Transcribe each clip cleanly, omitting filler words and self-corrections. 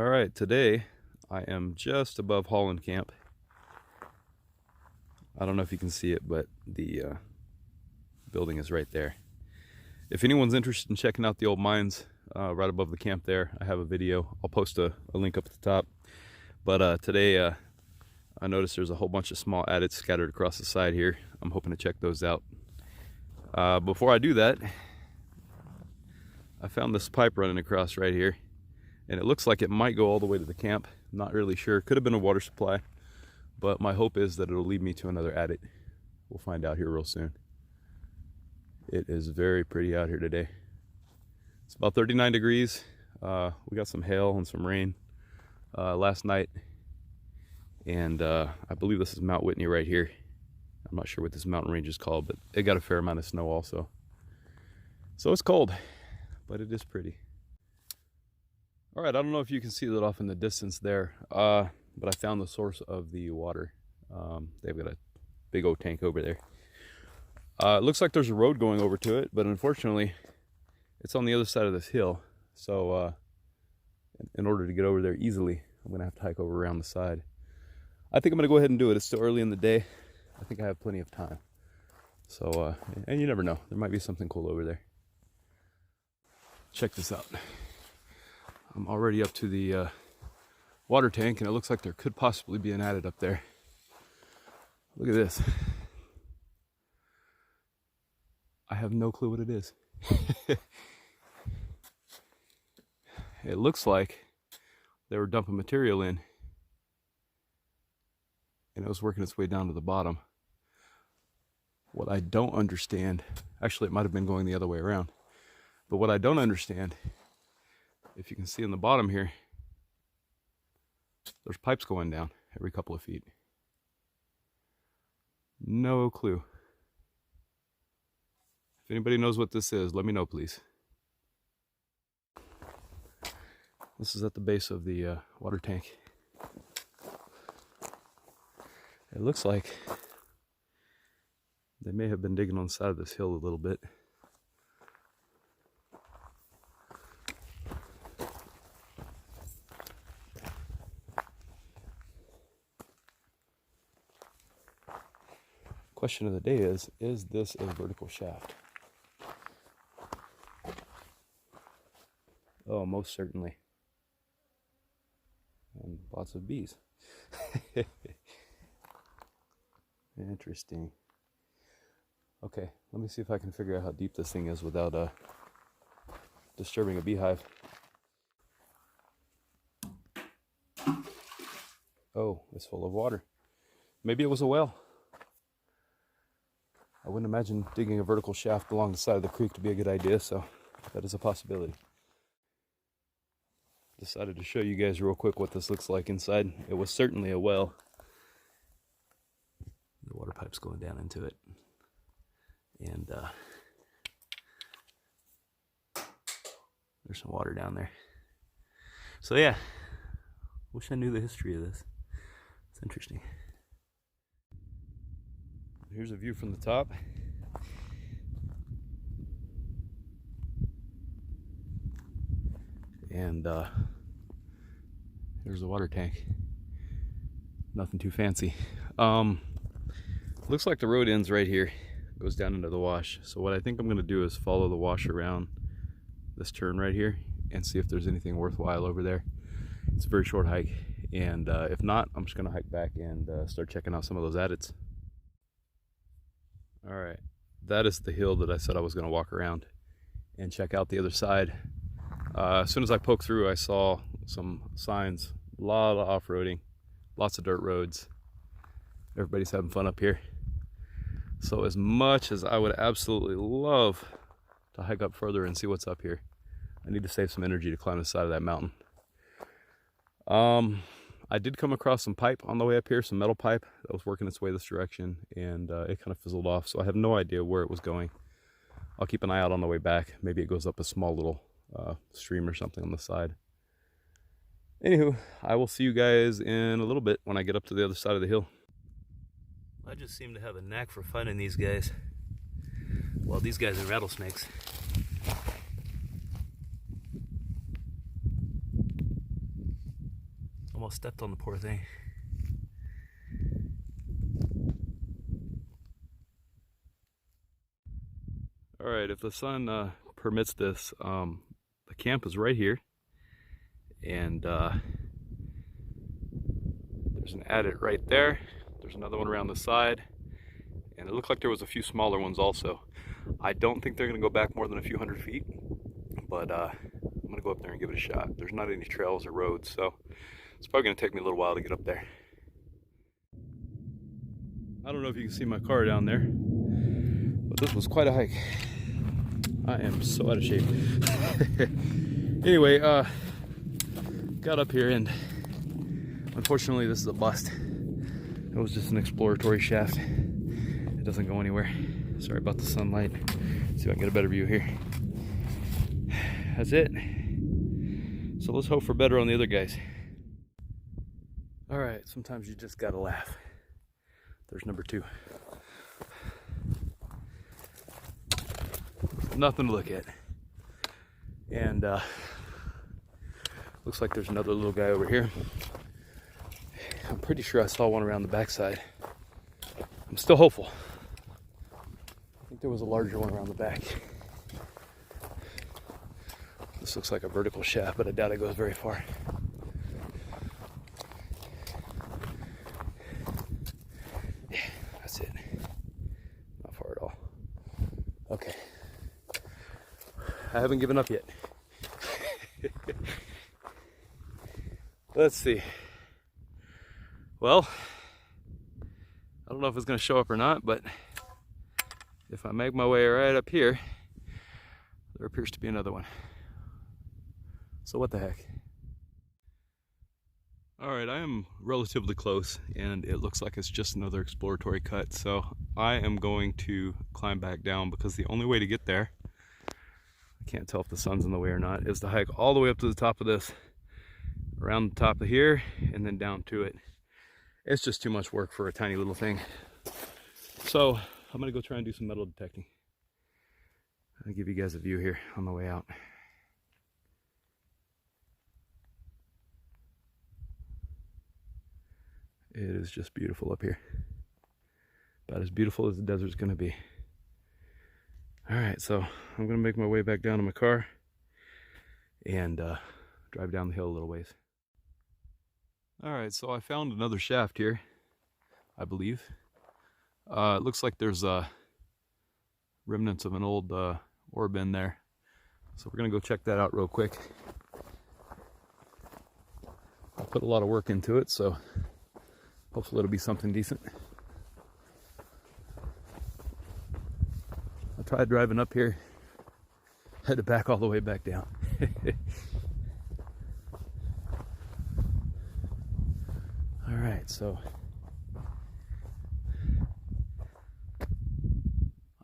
All right, today I am just above Holland Camp. I don't know if you can see it, but the building is right there. If anyone's interested in checking out the old mines right above the camp there, I have a video. I'll post a link up at the top. But today I noticed there's a whole bunch of small adits scattered across the side here. I'm hoping to check those out. Before I do that, I found this pipe running across right here, and it looks like it might go all the way to the camp. I'm not really sure. Could have been a water supply, but my hope is that it'll lead me to another adit. We'll find out here real soon. It is very pretty out here today. It's about 39 degrees. We got some hail and some rain last night, and I believe this is Mount Whitney right here. I'm not sure what this mountain range is called, but it got a fair amount of snow also. So it's cold, but it is pretty. All right, I don't know if you can see that off in the distance there, but I found the source of the water. They've got a big old tank over there. It looks like there's a road going over to it, but unfortunately, it's on the other side of this hill. So in order to get over there easily, I'm gonna have to hike over around the side. I think I'm gonna go ahead and do it. It's still early in the day. I think I have plenty of time. So, and you never know, there might be something cool over there. Check this out. I'm already up to the water tank, and it looks like there could possibly be an adit up there. Look at this. I have no clue what it is. It looks like they were dumping material in, and it was working its way down to the bottom. What I don't understand, actually it might have been going the other way around, but what I don't understand, if you can see in the bottom here, there's pipes going down every couple of feet. No clue. If anybody knows what this is, let me know, please. This is at the base of the water tank. It looks like they may have been digging on the side of this hill a little bit. Question of the day is this a vertical shaft? Oh, most certainly. And lots of bees. Interesting. Okay, let me see if I can figure out how deep this thing is without disturbing a beehive. Oh, it's full of water. Maybe it was a well. I wouldn't imagine digging a vertical shaft along the side of the creek to be a good idea, so that is a possibility. Decided to show you guys real quick what this looks like inside. It was certainly a well. The water pipe's going down into it. And there's some water down there. So yeah, wish I knew the history of this. It's interesting. Here's a view from the top. And here's the water tank. Nothing too fancy. Looks like the road ends right here. Goes down into the wash. So what I think I'm going to do is follow the wash around this turn right here and see if there's anything worthwhile over there. It's a very short hike, and if not, I'm just going to hike back and start checking out some of those adits. All right, that is the hill that I said I was going to walk around and check out the other side. As soon as I poked through, I saw some signs, a lot of off-roading, lots of dirt roads. Everybody's having fun up here. So as much as I would absolutely love to hike up further and see what's up here, I need to save some energy to climb the side of that mountain. I did come across some pipe on the way up here, some metal pipe that was working its way this direction, and it kind of fizzled off, so I have no idea where it was going. I'll keep an eye out on the way back. Maybe it goes up a small little stream or something on the side. Anywho, I will see you guys in a little bit when I get up to the other side of the hill. I just seem to have a knack for finding these guys. Well, these guys are rattlesnakes. Almost stepped on the poor thing. All right, if the sun permits this, the camp is right here, and there's an adit right there. There's another one around the side, and it looked like there was a few smaller ones also. I don't think they're gonna go back more than a few hundred feet, but I'm gonna go up there and give it a shot. There's not any trails or roads, so it's probably gonna take me a little while to get up there. I don't know if you can see my car down there, but this was quite a hike. I am so out of shape. Anyway, got up here, and unfortunately this is a bust. It was just an exploratory shaft. It doesn't go anywhere. Sorry about the sunlight. Let's see if I can get a better view here. That's it. So let's hope for better on the other guys. All right, sometimes you just gotta laugh. There's number 2. Nothing to look at. And looks like there's another little guy over here. I'm pretty sure I saw one around the backside. I'm still hopeful. I think there was a larger one around the back. This looks like a vertical shaft, but I doubt it goes very far. Yeah, that's it. Not far at all. Okay. I haven't given up yet. Let's see. Well, I don't know if it's going to show up or not, but if I make my way right up here, there appears to be another one. So what the heck? All right, I am relatively close, and it looks like it's just another exploratory cut. So I am going to climb back down, because the only way to get there, I can't tell if the sun's in the way or not, is to hike all the way up to the top of this, around the top of here, and then down to it. It's just too much work for a tiny little thing. So I'm gonna go try and do some metal detecting. I'll give you guys a view here on the way out. It is just beautiful up here. About as beautiful as the desert's gonna be. All right, so I'm gonna make my way back down to my car and drive down the hill a little ways. All right, so I found another shaft here, I believe. It looks like there's remnants of an old ore bin there. So we're gonna go check that out real quick. I put a lot of work into it, so hopefully it'll be something decent. I tried driving up here, had to back all the way back down. All right, so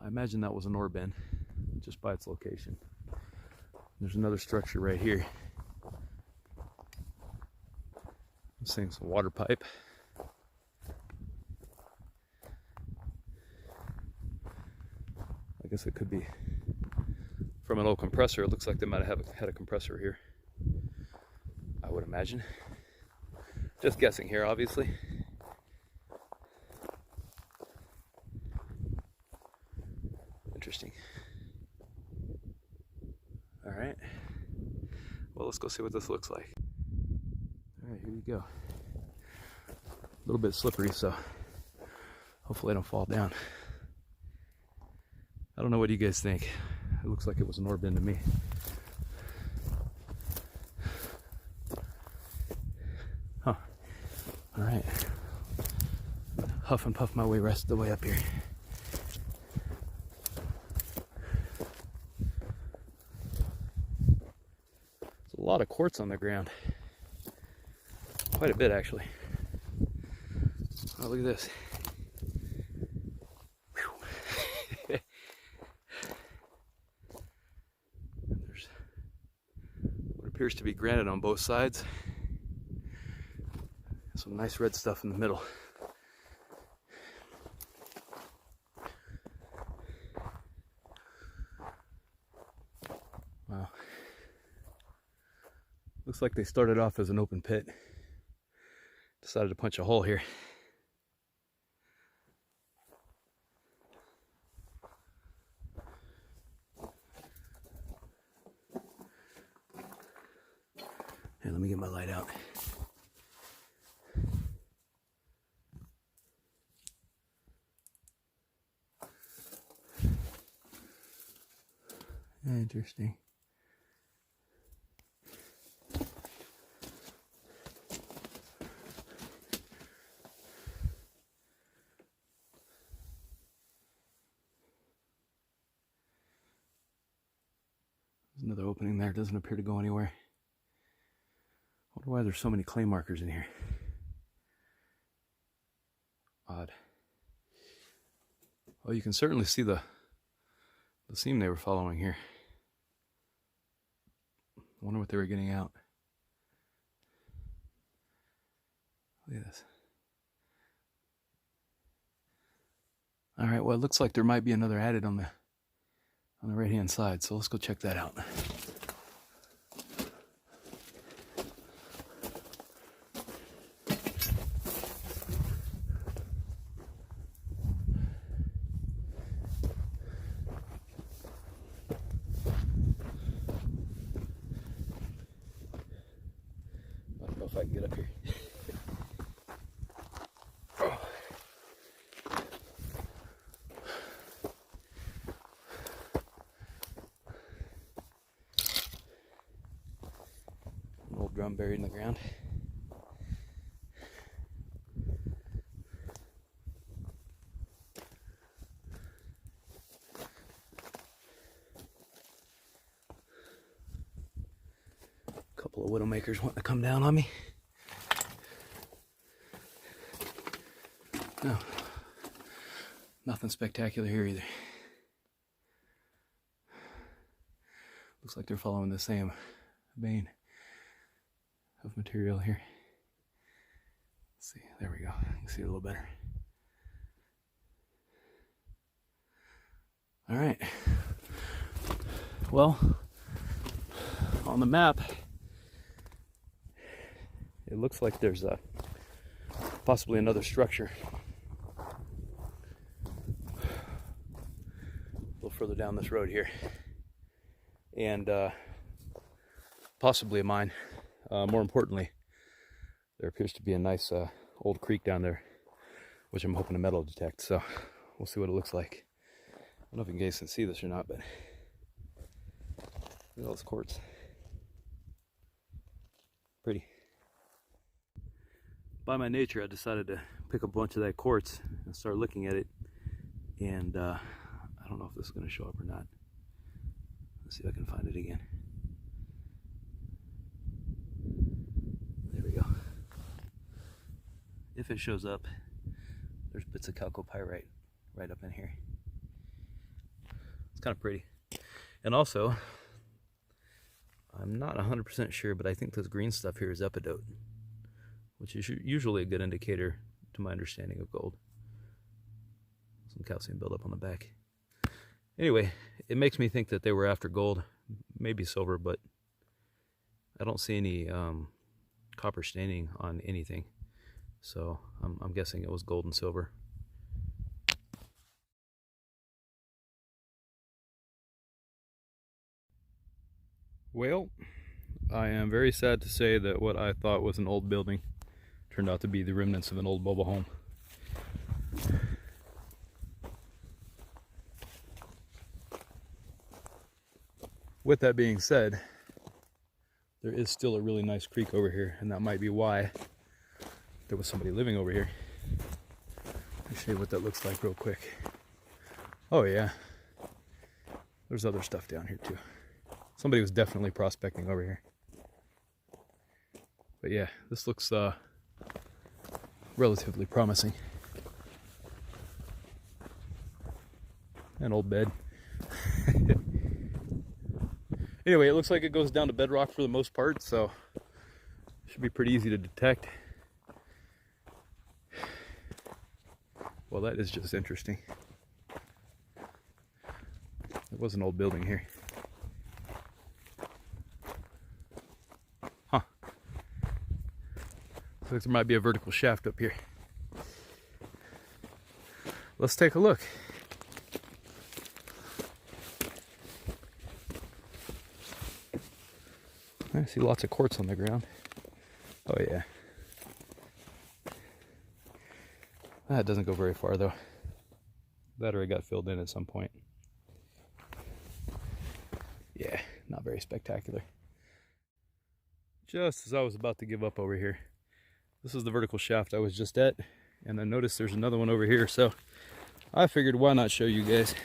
I imagine that was an ore bin, just by its location. There's another structure right here. I'm seeing some water pipe. I guess it could be from an old compressor. It looks like they might have had a compressor here, I would imagine. Just guessing here, obviously. Interesting. All right. Well, let's go see what this looks like. All right, here you go. A little bit slippery, so hopefully I don't fall down. I don't know, what do you guys think? It looks like it was an ore bin to me. Huh. All right. Huff and puff my way rest of the way up here. There's a lot of quartz on the ground. Quite a bit, actually. Oh, look at this. There's what appears to be granite on both sides. Some nice red stuff in the middle. Wow. Looks like they started off as an open pit Decided to punch a hole here. Here, let me get my light out. Interesting. There's another opening there. It doesn't appear to go anywhere. I wonder why there's so many clay markers in here. Odd. Well, you can certainly see the seam they were following here. I wonder what they were getting out. Look at this. All right, well, it looks like there might be another adit on the right-hand side, so let's go check that out. I don't know if I can get up here. An old drum buried in the ground. Couple of widowmakers wanting to come down on me. No, nothing spectacular here either. Looks like they're following the same vein of material here. Let's see, there we go. You can see it a little better. All right. Well, on the map, it looks like there's possibly another structure a little further down this road here, and possibly a mine. More importantly, there appears to be a nice old creek down there, which I'm hoping to metal detect, so we'll see what it looks like. I don't know if you guys can see this or not, but look at all this quartz. Pretty. By my nature, I decided to pick up a bunch of that quartz and start looking at it, and I don't know if this is going to show up or not. Let's see if I can find it again. There we go. If it shows up, there's bits of chalcopyrite right up in here. It's kind of pretty. And also, I'm not 100% sure, but I think this green stuff here is epidote, which is usually a good indicator to my understanding of gold. Some calcium buildup on the back. Anyway, it makes me think that they were after gold, maybe silver, but I don't see any copper staining on anything. So I'm guessing it was gold and silver. Well, I am very sad to say that what I thought was an old building turned out to be the remnants of an old mobile home. With that being said, there is still a really nice creek over here, and that might be why there was somebody living over here. Let me show you what that looks like real quick. Oh yeah, there's other stuff down here too. Somebody was definitely prospecting over here. But yeah, this looks relatively promising. An old bed. Anyway, it looks like it goes down to bedrock for the most part, so it should be pretty easy to detect. Well, that is just interesting. There was an old building here. Huh. Looks like there might be a vertical shaft up here. Let's take a look. I see lots of quartz on the ground. Oh yeah. That doesn't go very far though. That already got filled in at some point. Yeah, not very spectacular. Just as I was about to give up over here, this is the vertical shaft I was just at, and I noticed there's another one over here, so I figured why not show you guys.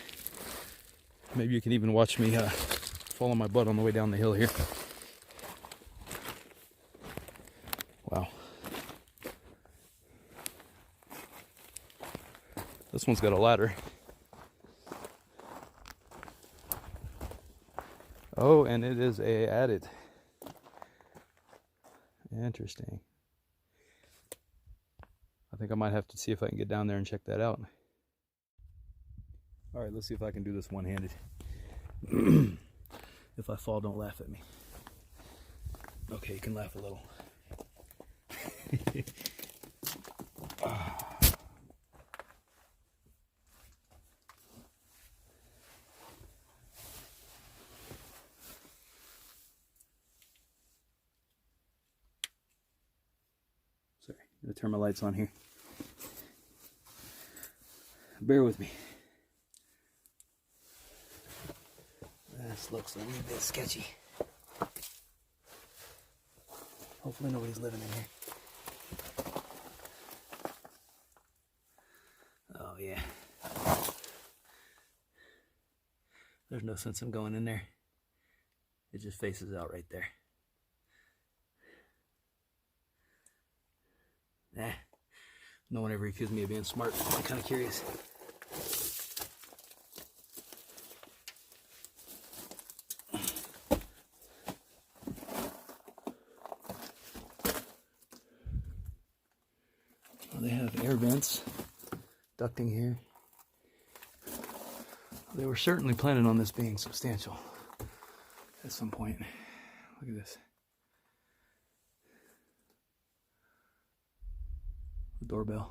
Maybe you can even watch me fall on my butt on the way down the hill here. Wow. This one's got a ladder. Oh, and it is a adit. Interesting. I think I might have to see if I can get down there and check that out. All right, let's see if I can do this one-handed. If I fall, don't laugh at me. Okay, you can laugh a little. Sorry, I'm gonna turn my lights on here. Bear with me. This looks a little bit sketchy. Hopefully nobody's living in here. Oh yeah. There's no sense in going in there. It just faces out right there. Nah. No one ever accused me of being smart. I'm kind of curious. They have air vents, ducting here. They were certainly planning on this being substantial at some point. Look at this. The doorbell.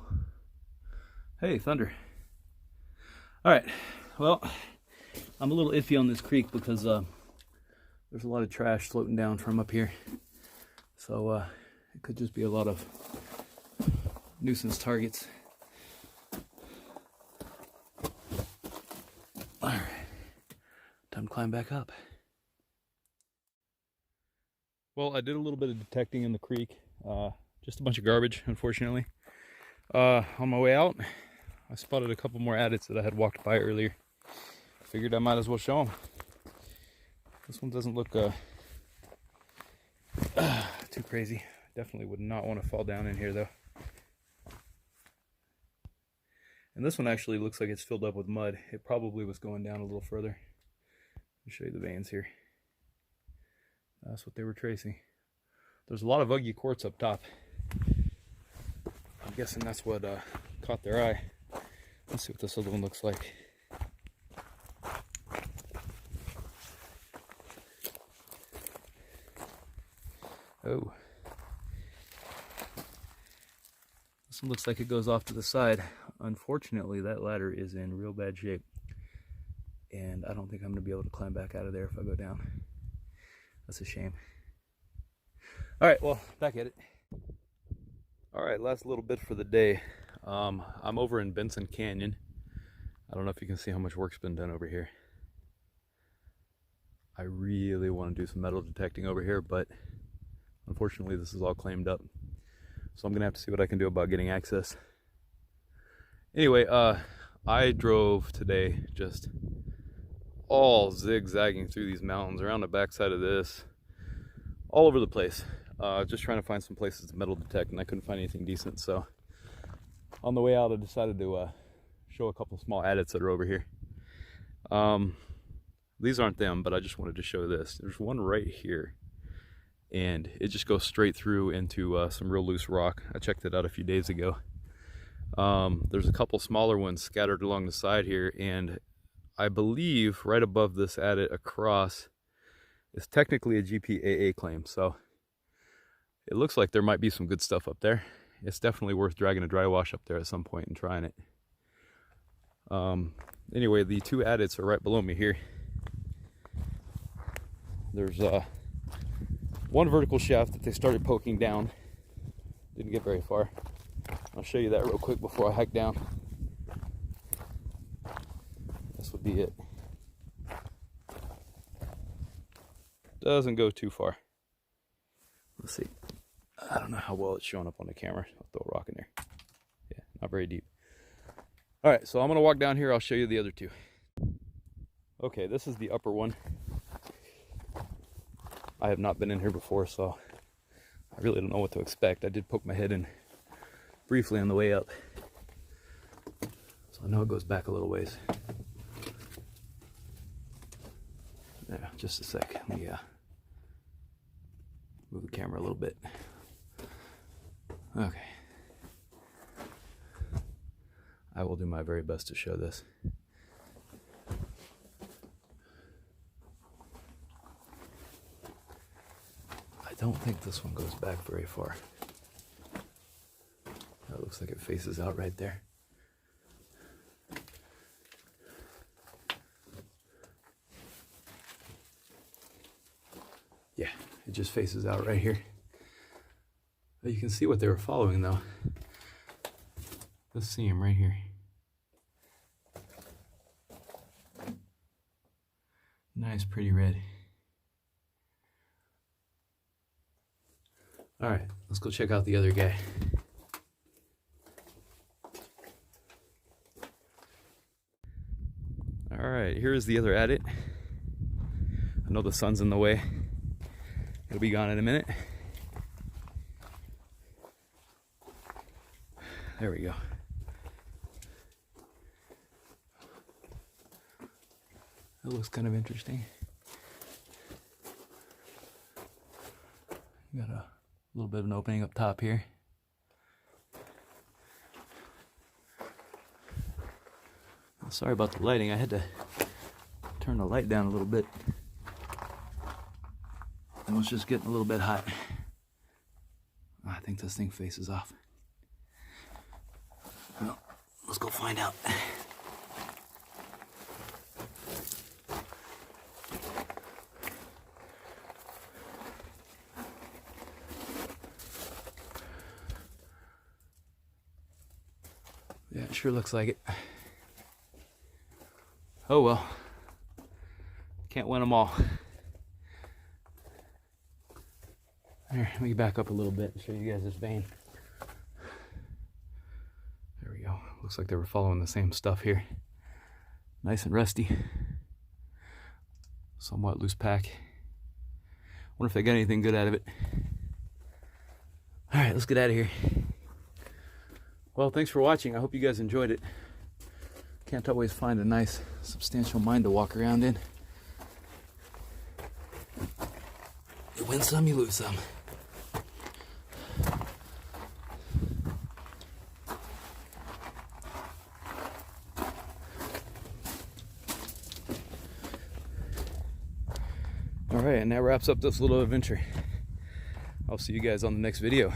Hey, thunder. All right, well, I'm a little iffy on this creek because there's a lot of trash floating down from up here. So it could just be a lot of nuisance targets. All right, time to climb back up. Well, I did a little bit of detecting in the creek. Just a bunch of garbage, unfortunately. On my way out, I spotted a couple more adits that I had walked by earlier. Figured I might as well show them. This one doesn't look too crazy. Definitely would not want to fall down in here though. And this one actually looks like it's filled up with mud. It probably was going down a little further. I'll show you the veins here. That's what they were tracing. There's a lot of ugly quartz up top. I'm guessing that's what caught their eye. Let's see what this other one looks like. Oh. This one looks like it goes off to the side. Unfortunately, that ladder is in real bad shape. And I don't think I'm going to be able to climb back out of there if I go down. That's a shame. Alright, well, back at it. Alright, last little bit for the day. I'm over in Benson Canyon. I don't know if you can see how much work's been done over here. I really want to do some metal detecting over here, but unfortunately this is all claimed up. So I'm going to have to see what I can do about getting access. Anyway, I drove today just all zigzagging through these mountains, around the backside of this, all over the place. Just trying to find some places to metal detect, and I couldn't find anything decent. So on the way out, I decided to show a couple small adits that are over here. These aren't them, but I just wanted to show this. There's one right here, and it just goes straight through into some real loose rock. I checked it out a few days ago. There's a couple smaller ones scattered along the side here, and I believe right above this adit across is technically a GPAA claim. So It looks like there might be some good stuff up there. It's definitely worth dragging a dry wash up there at some point and trying it. Anyway, the two adits are right below me here. There's one vertical shaft that they started poking down. Didn't get very far. I'll show you that real quick before I hike down. This would be it. Doesn't go too far. Let's see. I don't know how well it's showing up on the camera. I'll throw a rock in there. Yeah, not very deep. All right, so I'm gonna walk down here. I'll show you the other two. Okay, this is the upper one. I have not been in here before, so I really don't know what to expect. I did poke my head in briefly on the way up, so I know it goes back a little ways. Yeah, just a sec. Let me move the camera a little bit. Okay. I will do my very best to show this. I don't think this one goes back very far. That looks like it faces out right there. Yeah, it just faces out right here. But you can see what they were following though. Let's see him right here. Nice, pretty red. All right, let's go check out the other guy. All right, here's the other adit. I know the sun's in the way. It'll be gone in a minute. There we go. That looks kind of interesting. Got a little bit of an opening up top here. Sorry about the lighting. I had to turn the light down a little bit. It was just getting a little bit hot. I think this thing faces off. Well, let's go find out. Yeah, it sure looks like it. Oh well. Can't win them all. Here, let me back up a little bit and show you guys this vein. There we go. Looks like they were following the same stuff here. Nice and rusty. Somewhat loose pack. Wonder if they got anything good out of it. Alright, let's get out of here. Well, thanks for watching. I hope you guys enjoyed it. Can't always find a nice, substantial mine to walk around in. You win some, you lose some. Alright, and that wraps up this little adventure. I'll see you guys on the next video.